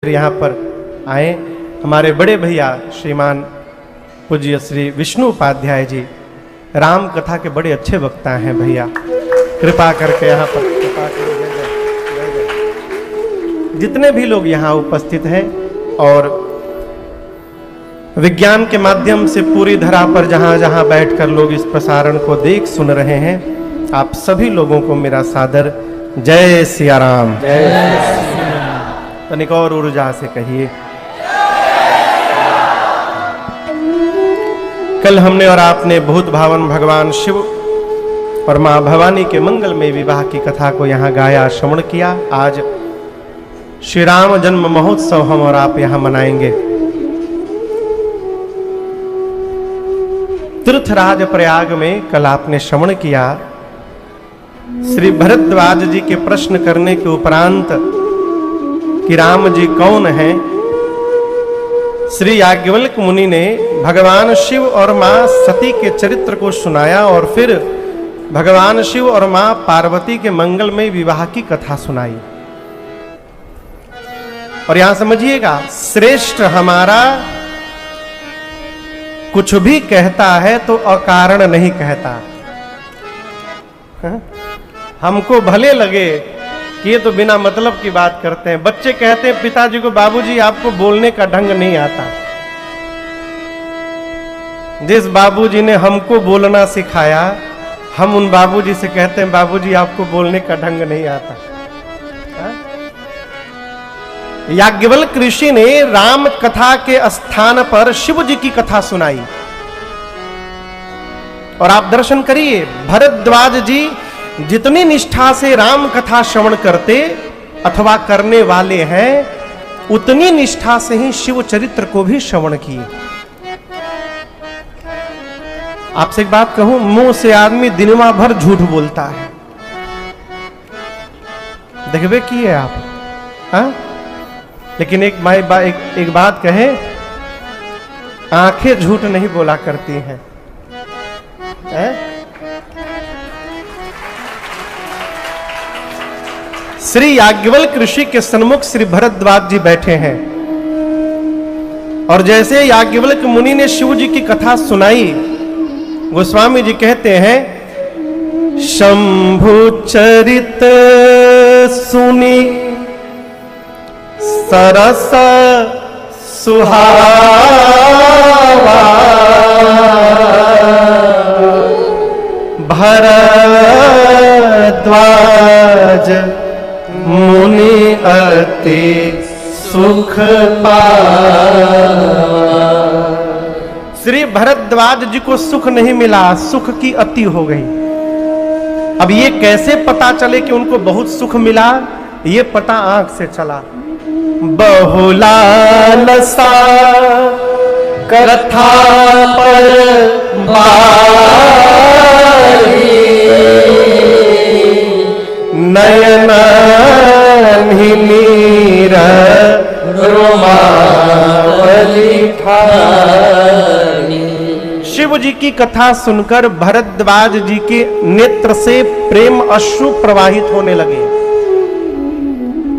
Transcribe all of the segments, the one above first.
यहाँ पर आए हमारे बड़े भैया श्रीमान पूज्य श्री विष्णु उपाध्याय जी, राम कथा के बड़े अच्छे वक्ता हैं भैया। कृपा करके यहाँ पर कृपा करके जितने भी लोग यहाँ उपस्थित हैं और विज्ञान के माध्यम से पूरी धरा पर जहाँ जहाँ बैठकर लोग इस प्रसारण को देख सुन रहे हैं, आप सभी लोगों को मेरा सादर जय सिया राम। तनिक और ऊर्जा से कहिए। कल हमने और आपने भूत भावन भगवान शिव और मां भवानी के मंगल में विवाह की कथा को यहाँ गाया, श्रवण किया। आज श्री राम जन्म महोत्सव हम और आप यहाँ मनाएंगे। तीर्थराज प्रयाग में कल आपने श्रवण किया। श्री भरद्वाज जी के प्रश्न करने के उपरांत कि राम जी कौन हैं, श्री याज्ञवल्क्य मुनि ने भगवान शिव और मां सती के चरित्र को सुनाया और फिर भगवान शिव और मां पार्वती के मंगल में विवाह की कथा सुनाई। और यहां समझिएगा, श्रेष्ठ हमारा कुछ भी कहता है तो अकारण नहीं कहता। हमको भले लगे कि ये तो बिना मतलब की बात करते हैं। बच्चे कहते हैं पिताजी को, बाबूजी आपको बोलने का ढंग नहीं आता। जिस बाबूजी ने हमको बोलना सिखाया, हम उन बाबूजी से कहते हैं बाबूजी आपको बोलने का ढंग नहीं आता। याज्ञवल्क्य ऋषि ने राम कथा के स्थान पर शिव जी की कथा सुनाई। और आप दर्शन करिए, भरद्वाज जी जितनी निष्ठा से राम कथा श्रवण करते अथवा करने वाले हैं, उतनी निष्ठा से ही शिव चरित्र को भी श्रवण किए। आपसे एक बात कहूं, मुंह से आदमी दिनवा भर झूठ बोलता है, देखबे किए आप, हाँ? लेकिन एक बात कहे, आंखें झूठ नहीं बोला करती हैं, है? श्री याज्ञवल्क्य ऋषि के सन्मुख श्री भरद्वाज जी बैठे हैं और जैसे याज्ञवल्क्य मुनि ने शिव जी की कथा सुनाई, गोस्वामी जी कहते हैं, शंभु चरित सुनी सरस सुहावा, भरद्वाज मुनि अति सुख पावा। श्री भरद्वाज जी को सुख नहीं मिला, सुख की अति हो गई। अब ये कैसे पता चले कि उनको बहुत सुख मिला? ये पता आंख से चला। बहुलालसा कथा पर नयन नीर रोमावली ठानी। शिव जी की कथा सुनकर भरद्वाज जी के नेत्र से प्रेम अश्रु प्रवाहित होने लगे,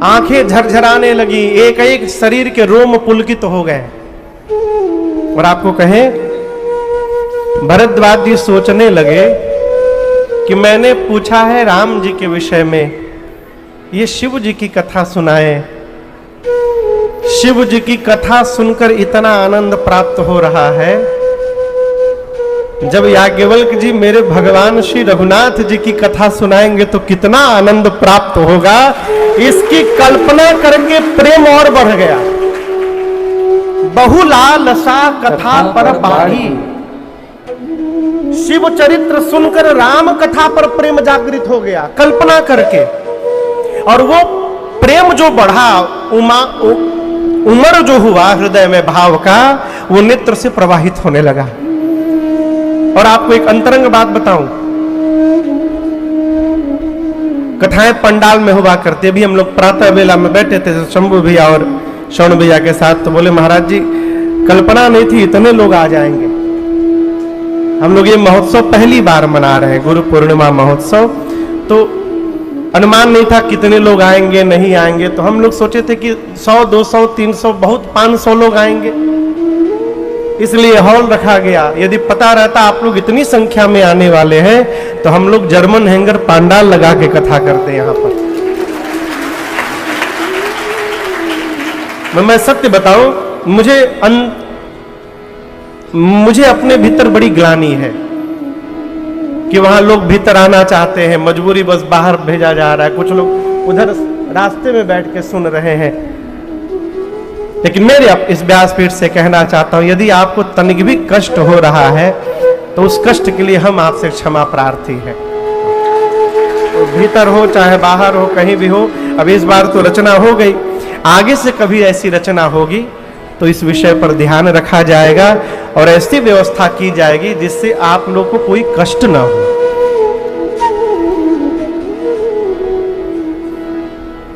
आंखें झरझराने लगी, एक एक शरीर के रोम पुलकित हो गए। और आपको कहें, भरद्वाज जी सोचने लगे कि मैंने पूछा है राम जी के विषय में, ये शिव जी की कथा सुनाए। शिव जी की कथा सुनकर इतना आनंद प्राप्त हो रहा है, जब याज्ञवल्क्य जी मेरे भगवान श्री रघुनाथ जी की कथा सुनाएंगे तो कितना आनंद प्राप्त होगा, इसकी कल्पना करके प्रेम और बढ़ गया। बहुलालसा कथा पर बाढ़ी, शिव चरित्र सुनकर राम कथा पर प्रेम जागृत हो गया कल्पना करके। और वो प्रेम जो बढ़ा, उमर जो हुआ हृदय में भाव का, वो नेत्र से प्रवाहित होने लगा। और आपको एक अंतरंग बात बताऊं, कथाएं पंडाल में हुआ करती। अभी हम लोग प्रातः वेला में बैठे थे शंभू भैया और श्रवण भैया के साथ, तो बोले महाराज जी कल्पना नहीं थी इतने लोग आ जाएंगे। हम लोग ये महोत्सव पहली बार मना रहे हैं, गुरु पूर्णिमा महोत्सव। तो अनुमान नहीं था कितने लोग आएंगे नहीं आएंगे, तो हम लोग सोचे थे कि 100, 200, 300 बहुत 500 लोग आएंगे, इसलिए हॉल रखा गया। यदि पता रहता आप लोग इतनी संख्या में आने वाले हैं तो हम लोग जर्मन हैंगर पांडाल लगा के कथा करते यहां पर। मैं सत्य बताऊं, मुझे अपने भीतर बड़ी ग्लानि है कि वहां लोग भीतर आना चाहते हैं, मजबूरी बस बाहर भेजा जा रहा है, कुछ लोग उधर रास्ते में बैठ के सुन रहे हैं। लेकिन मैं इस व्यासपीठ से कहना चाहता हूं, यदि आपको तनिक भी कष्ट हो रहा है तो उस कष्ट के लिए हम आपसे क्षमा प्रार्थी हैं। तो भीतर हो चाहे बाहर हो, कहीं भी हो, अब इस बार तो रचना हो गई, आगे से कभी ऐसी रचना होगी तो इस विषय पर ध्यान रखा जाएगा और ऐसी व्यवस्था की जाएगी जिससे आप लोग को कोई कष्ट ना हो।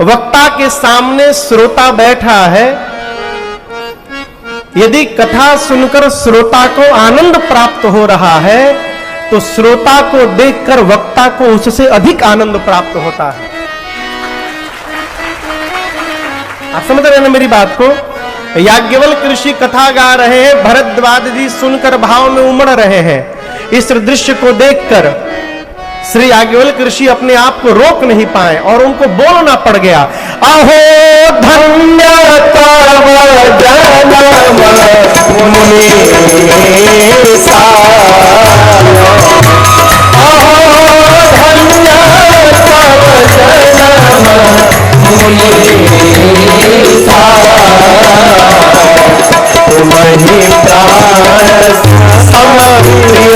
वक्ता के सामने श्रोता बैठा है, यदि कथा सुनकर श्रोता को आनंद प्राप्त हो रहा है तो श्रोता को देखकर वक्ता को उससे अधिक आनंद प्राप्त होता है। आप समझ रहे हैं ना मेरी बात को? याज्ञवल्क्य ऋषि कथा गा रहे हैं, भरद्वाज जी सुनकर भाव में उमड़ रहे हैं। इस दृश्य को देखकर श्री याज्ञवल्क्य ऋषि अपने आप को रोक नहीं पाए और उनको बोलना पड़ गया, अहो धन्य तव जन्म मुनीसा, अहो धन्य तव जन्म मुनीसा, तुम्हि प्राण समर्पिय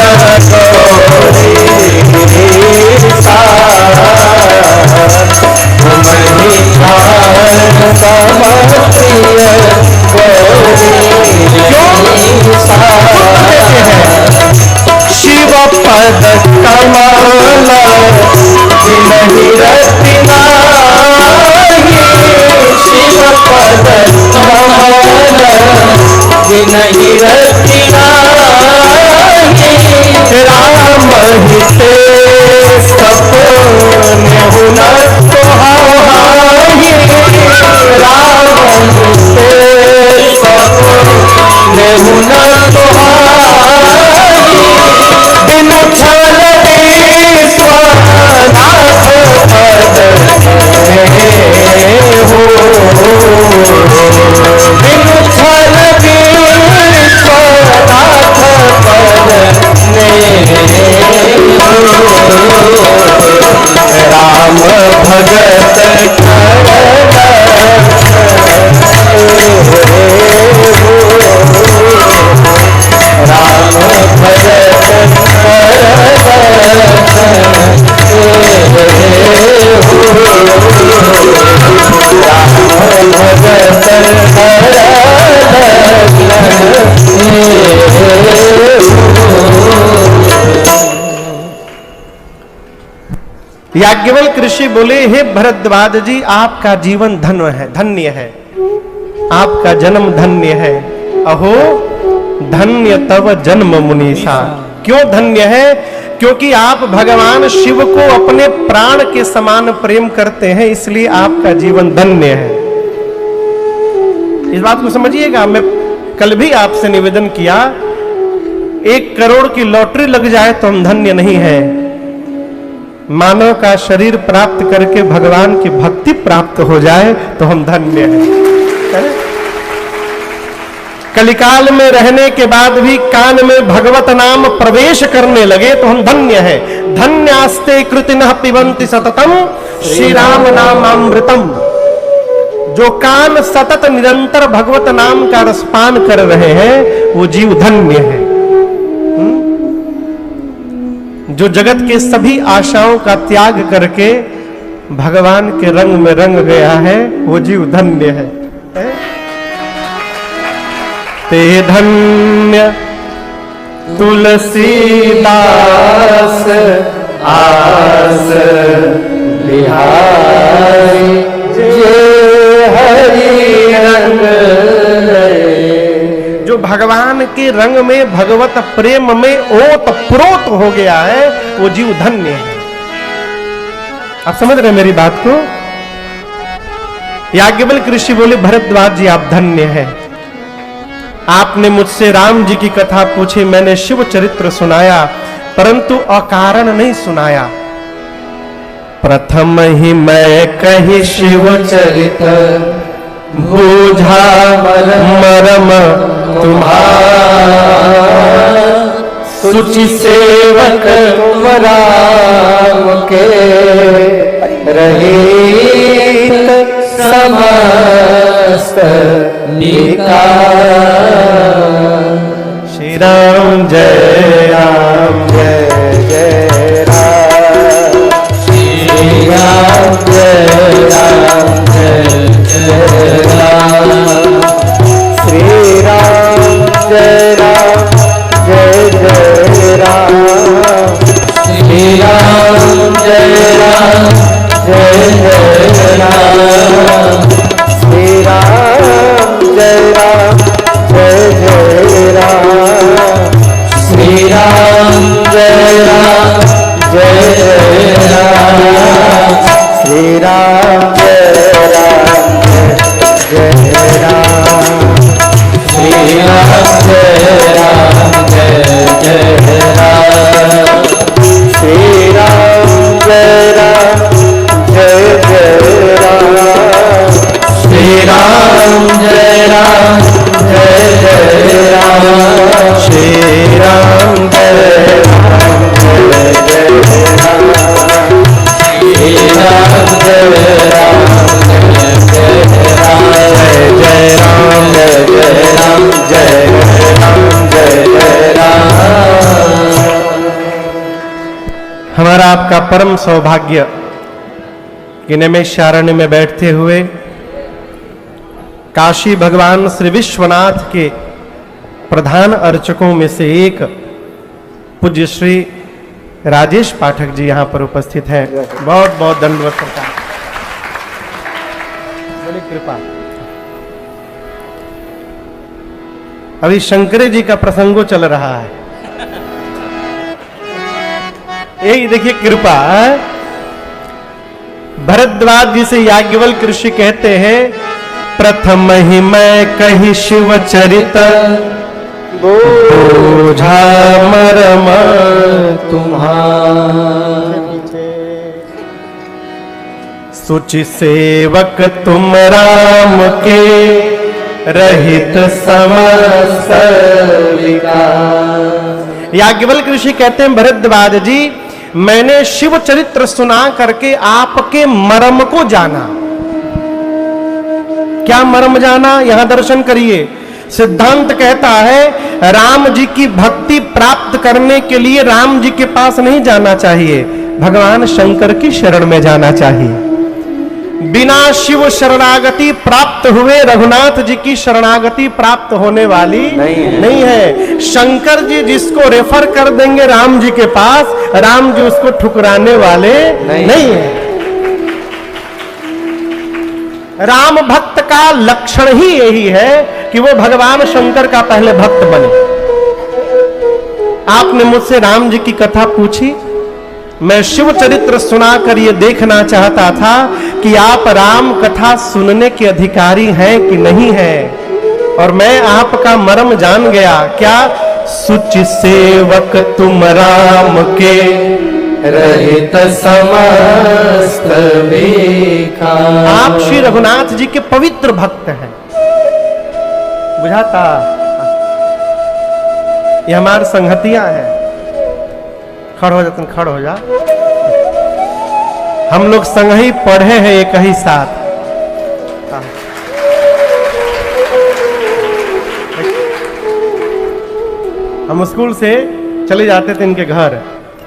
शिव पद कमल जिनहि रति नाही, शिव पद कमल जिनहि रति नाही, राम हिते सपने हुन सोहाई, राम हिते सपने हुन सोहाई, बिनु छल विश्वनाथ पद में हो, बिनु छल विश्वनाथ पद में हो, राम भगत राम याज्ञवल्क्य ऋषि बोले, हे भरद्वाज जी, आपका जीवन धन्य है, आपका जन्म धन्य है। अहो धन्य तव जन्म मुनीसा। क्यों धन्य है? क्योंकि आप भगवान शिव को अपने प्राण के समान प्रेम करते हैं, इसलिए आपका जीवन धन्य है। इस बात को समझिएगा। मैं कल भी आपसे निवेदन किया, 1 करोड़ की लॉटरी लग जाए तो हम धन्य नहीं है। मानव का शरीर प्राप्त करके भगवान की भक्ति प्राप्त हो जाए तो हम धन्य हैं। कलिकाल में रहने के बाद भी कान में भगवत नाम प्रवेश करने लगे तो हम धन्य हैं। धन्यास्ते कृतिनः पिबन्ति सततम श्री राम नामामृतम। जो कान सतत निरंतर भगवत नाम का रसपान कर रहे हैं वो जीव धन्य है। जो जगत के सभी आशाओं का त्याग करके भगवान के रंग में रंग गया है वो जीव धन्य है। ते धन्य तुलसीदास आस बिहारी, जे हरि रंग जो भगवान के रंग में भगवत प्रेम में ओत प्रोत हो गया है वो जीव धन्य है। आप समझ रहे मेरी बात को? याज्ञवल्क्य ऋषि बोले, भरद्वाज जी आप धन्य हैं, आपने मुझसे राम जी की कथा पूछी, मैंने शिव चरित्र सुनाया, परंतु अकारण नहीं सुनाया। प्रथम ही मैं कही शिव चरित्र, बूझा मरम तुम्हारा, सुचि सेवक तुम राम के, रहित समस्त निकाय। श्री राम जय राम जय जय राम, श्री राम जय राम जय जय राम, श्री राम जय राम जय जय राम, श्री राम जय राम जय जय राम, श्री राम जय राम जय जय राम, श्री राम जय राम जय जय राम, श्री राम जय राम जय जय राम, श्री राम जय राम जय जय राम, श्री राम जय राम जय जय राम, श्री राम जय राम जय जय राम, श्री राम जय राम जय जय राम, श्री राम जय राम जय जय राम, जय राम जय राम जय राम जय जय राम। हमारा आपका परम सौभाग्य कि नैमिषारण्य में बैठते हुए काशी भगवान श्री विश्वनाथ के प्रधान अर्चकों में से एक पूज्य श्री राजेश पाठक जी यहां पर उपस्थित हैं। बहुत बहुत दंडवत करता है, बड़ी कृपा। अभी शंकरे जी का प्रसंगो चल रहा है, यही देखिए कृपा। भरद्वाज जी से याज्ञवल्क्य ऋषि कहते हैं, प्रथम ही मैं कही शिव चरित, बोझा मरम तुम्हारा, सुचि सेवक तुम राम के, रहित समस्त विकार। याज्ञवल्क्य ऋषि कहते हैं, भरद्वाज जी मैंने शिव चरित्र सुना करके आपके मर्म को जाना। क्या मर्म जाना? यहां दर्शन करिए। सिद्धांत कहता है राम जी की भक्ति प्राप्त करने के लिए राम जी के पास नहीं जाना चाहिए, भगवान शंकर की शरण में जाना चाहिए। बिना शिव शरणागति प्राप्त हुए रघुनाथ जी की शरणागति प्राप्त होने वाली नहीं है। शंकर जी जिसको रेफर कर देंगे राम जी के पास, राम जी उसको ठुकराने वाले नहीं है। राम भक्त का लक्षण ही यही है कि वो भगवान शंकर का पहले भक्त बने। आपने मुझसे राम जी की कथा पूछी, मैं शिव चरित्र सुनाकर ये देखना चाहता था कि आप राम कथा सुनने के अधिकारी हैं कि नहीं हैं, और मैं आपका मर्म जान गया। क्या? सुचि सेवक तुम राम के, रहित समस्त विकार। आप श्री रघुनाथ जी के पवित्र भक्त हैं, बुझाता? ये हमारे संगतियां हैं। खड़ हो जाते, खड़ हो जा। हम लोग संग ही पढ़े हैं एक ही साथ। हम स्कूल से चले जाते थे इनके घर,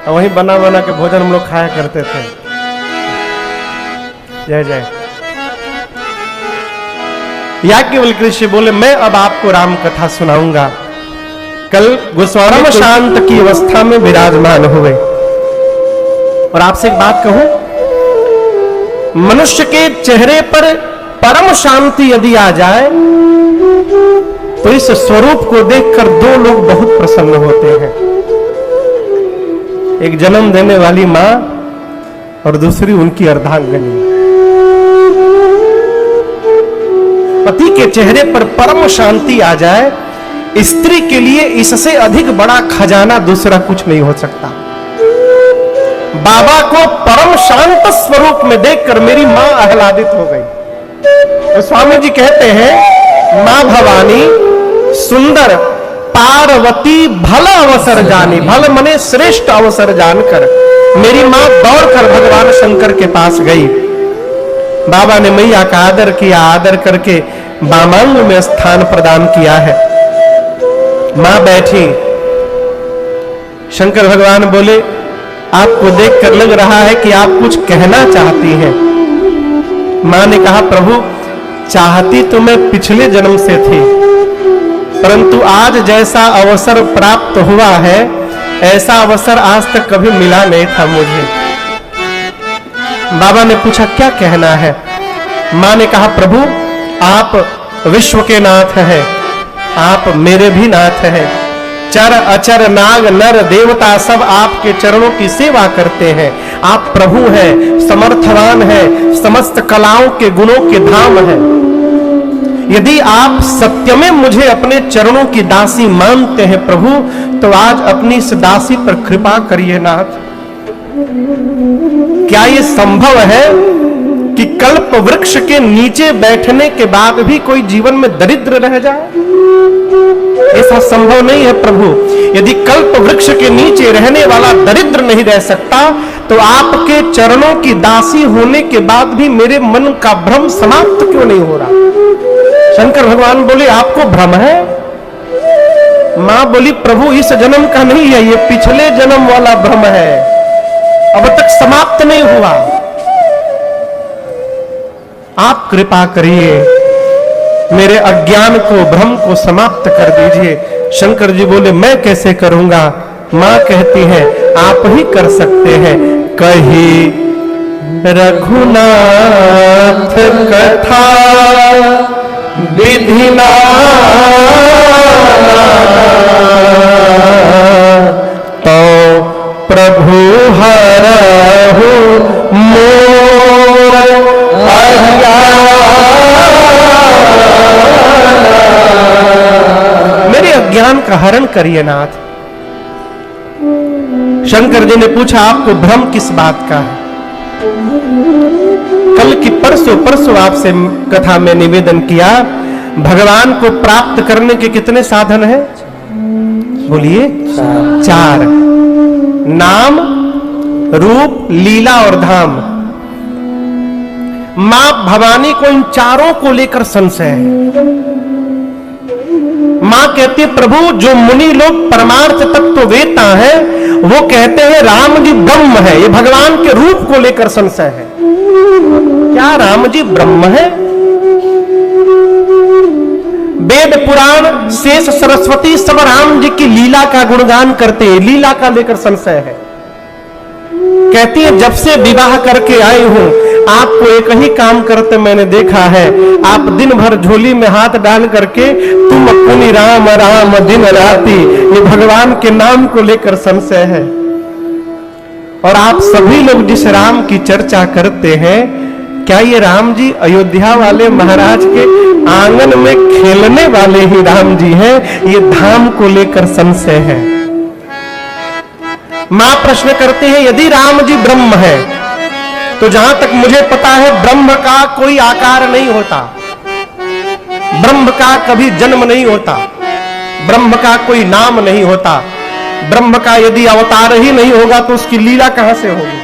और वहीं बना बना के भोजन हम लोग खाया करते थे। जय जय। याज्ञवल्क्य ऋषि बोले, मैं अब आपको राम कथा सुनाऊंगा। कल गोस्वामी शांत की अवस्था में विराजमान हुए, और आपसे एक बात कहूं, मनुष्य के चेहरे पर परम शांति यदि आ जाए तो इस स्वरूप को देखकर दो लोग बहुत प्रसन्न होते हैं। एक जन्म देने वाली मां और दूसरी उनकी अर्धांगिनी। पति के चेहरे पर परम शांति आ जाए, स्त्री के लिए इससे अधिक बड़ा खजाना दूसरा कुछ नहीं हो सकता। बाबा को परम शांत स्वरूप में देखकर मेरी मां आह्लादित हो गई। तो स्वामी जी कहते हैं, मां भवानी सुंदर पार्वती भला अवसर जानी, भल मने श्रेष्ठ अवसर जानकर मेरी मां दौड़कर भगवान शंकर के पास गई। बाबा ने मैया का आदर किया, आदर करके वामांग में स्थान प्रदान किया है। मां बैठी, शंकर भगवान बोले, आपको देखकर लग रहा है कि आप कुछ कहना चाहती हैं। मां ने कहा, प्रभु चाहती तो मैं पिछले जन्म से थी, परंतु आज जैसा अवसर प्राप्त हुआ है ऐसा अवसर आज तक कभी मिला नहीं था मुझे। बाबा ने पूछा, क्या कहना है? मां ने कहा, प्रभु आप विश्व के नाथ हैं, आप मेरे भी नाथ हैं। चर अचर नाग नर देवता सब आपके चरणों की सेवा करते हैं। आप प्रभु हैं, समर्थवान हैं, समस्त कलाओं के गुणों के धाम हैं। यदि आप सत्य में मुझे अपने चरणों की दासी मानते हैं प्रभु, तो आज अपनी इस दासी पर कृपा करिए नाथ। क्या ये संभव है कि कल्प वृक्ष के नीचे बैठने के बाद भी कोई जीवन में दरिद्र रह जाए? ऐसा संभव नहीं है प्रभु। यदि कल्प वृक्ष के नीचे रहने वाला दरिद्र नहीं रह सकता, तो आपके चरणों की दासी होने के बाद भी मेरे मन का भ्रम समाप्त क्यों नहीं हो रहा? शंकर भगवान बोले, आपको भ्रम है? मां बोली, प्रभु इस जन्म का नहीं है, ये पिछले जन्म वाला भ्रम है, अब तक समाप्त नहीं हुआ। आप कृपा करिए, मेरे अज्ञान को, भ्रम को समाप्त कर दीजिए। शंकर जी बोले, मैं कैसे करूंगा? मां कहती है, आप ही कर सकते हैं। कही रघुनाथ कथा विधिना तो प्रभु हरहु मोर मेरे अज्ञान का हरण करिए नाथ। शंकर जी ने पूछा, आपको भ्रम किस बात का है? कल की परसों आपसे कथा में निवेदन किया, भगवान को प्राप्त करने के कितने साधन हैं? बोलिए, 4। नाम, रूप, लीला और धाम। मां भवानी को इन चारों को लेकर संशय है। मां कहती है, प्रभु जो मुनि लोग परमार्थ तत्व वेता है वो कहते हैं राम जी ब्रह्म है। ये भगवान के रूप को लेकर संशय है। क्या राम जी ब्रह्म है? वेद पुराण शेष सरस्वती सब राम जी की लीला का गुणगान करते हैं, लीला का लेकर संशय है। कहती है, जब से विवाह करके आई हूं आपको एक ही काम करते मैंने देखा है, आप दिन भर झोली में हाथ डाल करके तुम पुनि राम राम दिन राती, ये भगवान के नाम को लेकर संशय है। और आप सभी लोग जिस राम की चर्चा करते हैं, क्या ये राम जी अयोध्या वाले महाराज के आंगन में खेलने वाले ही राम जी हैं? ये धाम को लेकर संशय है। मां प्रश्न करते हैं, यदि राम जी ब्रह्म है तो जहां तक मुझे पता है ब्रह्म का कोई आकार नहीं होता, ब्रह्म का कभी जन्म नहीं होता, ब्रह्म का कोई नाम नहीं होता। ब्रह्म का यदि अवतार ही नहीं होगा तो उसकी लीला कहां से होगी?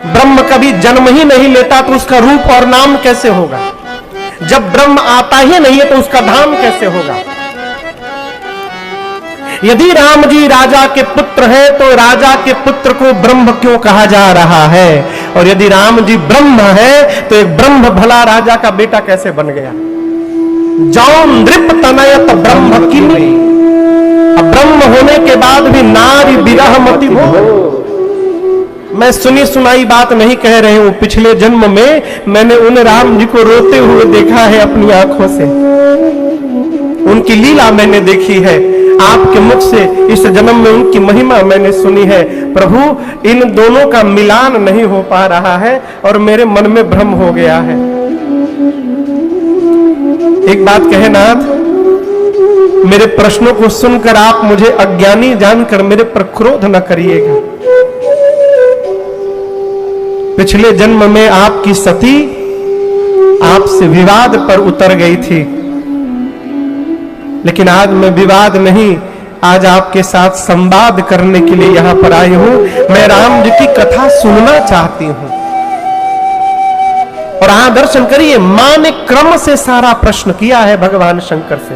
ब्रह्म कभी जन्म ही नहीं लेता तो उसका रूप और नाम कैसे होगा? जब ब्रह्म आता ही नहीं है तो उसका धाम कैसे होगा? यदि राम जी राजा के पुत्र हैं तो राजा के पुत्र को ब्रह्म क्यों कहा जा रहा है? और यदि राम जी ब्रह्म है तो एक ब्रह्म भला राजा का बेटा कैसे बन गया? जौन नृप तनयत ब्रह्म की, अब ब्रह्म होने के बाद भी नारी विरह मति भो। मैं सुनी सुनाई बात नहीं कह रही हूं, पिछले जन्म में मैंने उन राम जी को रोते हुए देखा है अपनी आंखों से, उनकी लीला मैंने देखी है। आपके मुख से इस जन्म में उनकी महिमा मैंने सुनी है। प्रभु, इन दोनों का मिलान नहीं हो पा रहा है और मेरे मन में भ्रम हो गया है। एक बात कहे नाथ, मेरे प्रश्नों को सुनकर आप मुझे अज्ञानी जानकर मेरे पर क्रोध न करिएगा। पिछले जन्म में आपकी सती आपसे विवाद पर उतर गई थी, लेकिन आज मैं विवाद नहीं, आज आपके साथ संवाद करने के लिए यहां पर आई हूं। मैं राम जी की कथा सुनना चाहती हूं। और यहां दर्शन करिए, मां ने क्रम से सारा प्रश्न किया है भगवान शंकर से।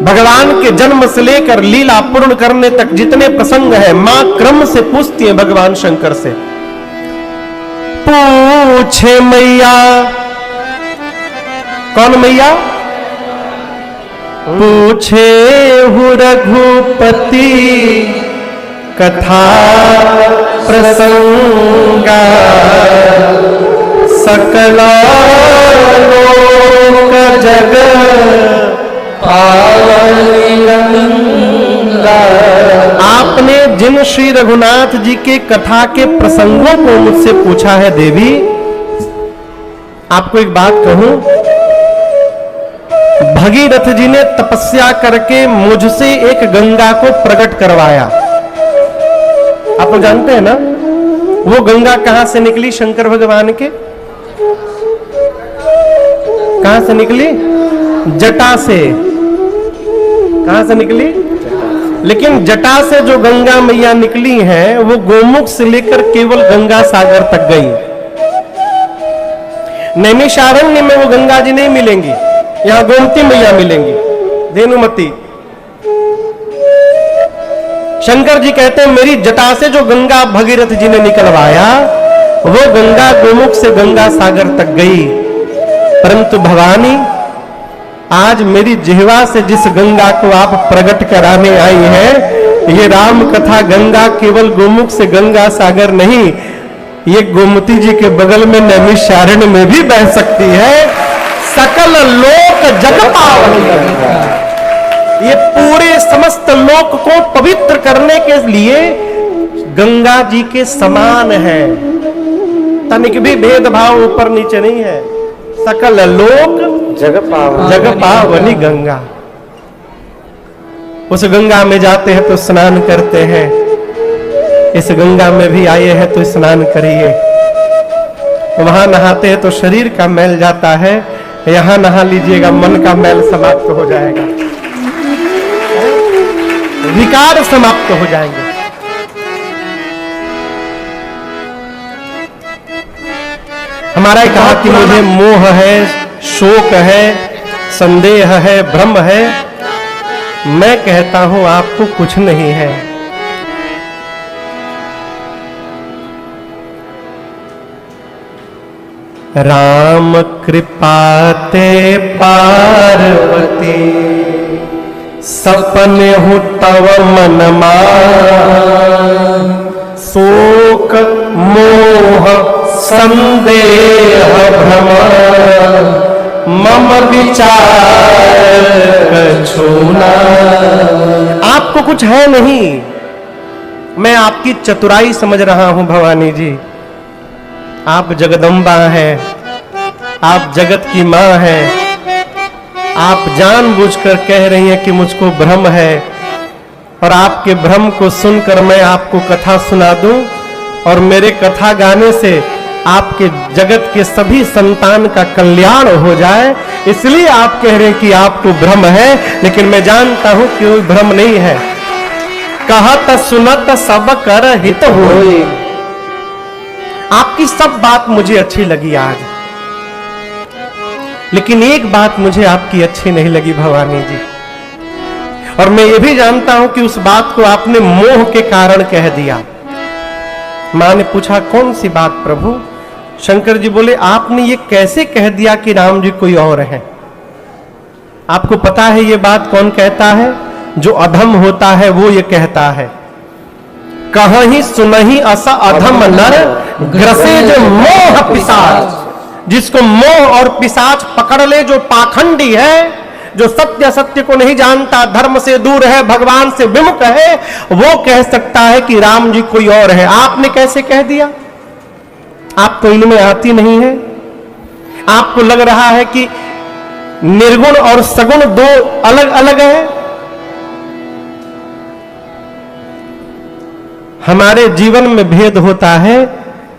भगवान के जन्म से लेकर लीला पूर्ण करने तक जितने प्रसंग है, मां क्रम से पूछती है भगवान शंकर से। पूछे मैया, कौन मैया? पूछे हूँ रघुपति कथा प्रसंगा, सकल लोक जगत आपने जिन श्री रघुनाथ जी के कथा के प्रसंगों को मुझसे पूछा है देवी, आपको एक बात कहूं, भगीरथ जी ने तपस्या करके मुझसे एक गंगा को प्रकट करवाया। आप लोग जानते हैं ना, वो गंगा कहां से निकली? शंकर भगवान के कहां से निकली? जटा से। कहां से निकली? लेकिन जटा से जो गंगा मैया निकली हैं, वो गोमुख से लेकर केवल गंगा सागर तक गई। नैमिषारण्य में वो गंगा जी नहीं मिलेंगी, यहां गोमती मैया मिलेंगी, धेनुमती। शंकर जी कहते हैं मेरी जटा से जो गंगा भगीरथ जी ने निकलवाया, वो गंगा गोमुख से गंगा सागर तक गई। परंतु भवानी, आज मेरी जिह्वा से जिस गंगा को आप प्रकट कराने आई हैं, ये राम कथा गंगा केवल गोमुख से गंगा सागर नहीं, ये गोमती जी के बगल में नैमिषारण्य में भी बह सकती है। सकल लोक जग पावनी, ये पूरे समस्त लोक को पवित्र करने के लिए गंगा जी के समान है, तनिक भी भेदभाव ऊपर नीचे नहीं है। सकल लोक जग पावनी गंगा। उस गंगा में जाते हैं तो स्नान करते हैं, इस गंगा में भी आए हैं तो स्नान करिए। वहां नहाते हैं तो शरीर का मैल जाता है, यहां नहा लीजिएगा मन का मैल समाप्त हो जाएगा, विकार समाप्त हो जाएंगे। हमारा कहा कि मुझे मोह है, शोक है, संदेह है, भ्रम है। मैं कहता हूं आपको कुछ नहीं है। राम कृपाते पार्वती, सपने हूँ तव मन मान, शोक मोह संदेह भ्रम मम विचार कछुना। आपको कुछ है नहीं, मैं आपकी चतुराई समझ रहा हूं भवानी जी। आप जगदम्बा हैं, आप जगत की मां हैं। आप जानबूझकर कह रही हैं कि मुझको भ्रम है, और आपके भ्रम को सुनकर मैं आपको कथा सुना दूं और मेरे कथा गाने से आपके जगत के सभी संतान का कल्याण हो जाए, इसलिए आप कह रहे हैं कि आपको भ्रम है। लेकिन मैं जानता हूं कि कोई भ्रम नहीं है। कहत सुनत सब कर हित होए। आपकी सब बात मुझे अच्छी लगी आज, लेकिन एक बात मुझे आपकी अच्छी नहीं लगी भवानी जी। और मैं ये भी जानता हूं कि उस बात को आपने मोह के कारण कह दिया। मां ने पूछा कौन सी बात प्रभु? शंकर जी बोले आपने ये कैसे कह दिया कि राम जी कोई और है? आपको पता है ये बात कौन कहता है? जो अधम होता है वो ये कहता है। कहीं सुनहि अस अधम नर, ग्रसे जो मोह पिशाच। जिसको मोह और पिशाच पकड़ ले, जो पाखंडी है, जो सत्य सत्य को नहीं जानता, धर्म से दूर है, भगवान से विमुख है, वो कह सकता है कि राम जी कोई और है। आपने कैसे कह दिया? आपको इनमें आती नहीं है। आपको लग रहा है कि निर्गुण और सगुण दो अलग अलग है। हमारे जीवन में भेद होता है,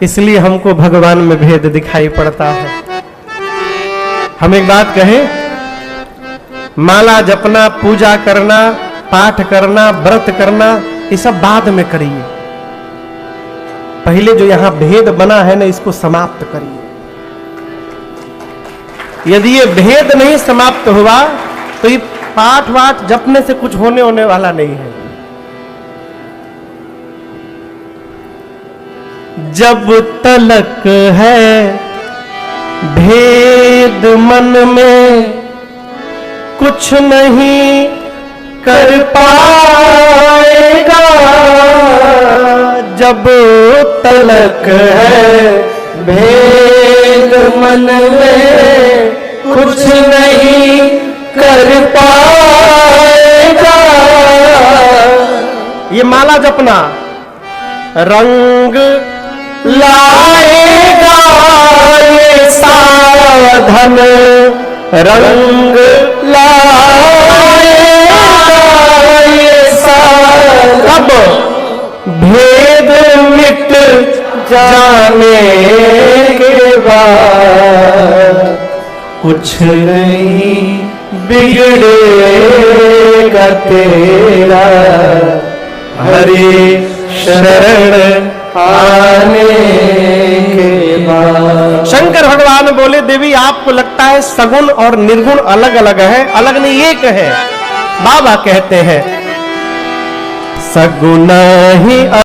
इसलिए हमको भगवान में भेद दिखाई पड़ता है। हम एक बात कहें, माला जपना, पूजा करना, पाठ करना, व्रत करना, ये सब बाद में करिए। पहले जो यहां भेद बना है ना, इसको समाप्त करिए। यदि ये भेद नहीं समाप्त हुआ तो ये पाठ वाठ जपने से कुछ होने वाला नहीं है। जब तलक है भेद मन में, कुछ नहीं कर पाएगा। जब तलक है भेद मन में, कुछ नहीं कर पाएगा। ये माला जपना रंग लाएगा, ये साधन रंग लाएगा, ये साधन। भेद मिट जाने के बाद कुछ नहीं बिगड़ेगा तेरा, हरे शरण आने के बाद। शंकर भगवान बोले, देवी आपको लगता है सगुण और निर्गुण अलग अलग है, अलग नहीं एक है। बाबा कहते हैं सगुण ही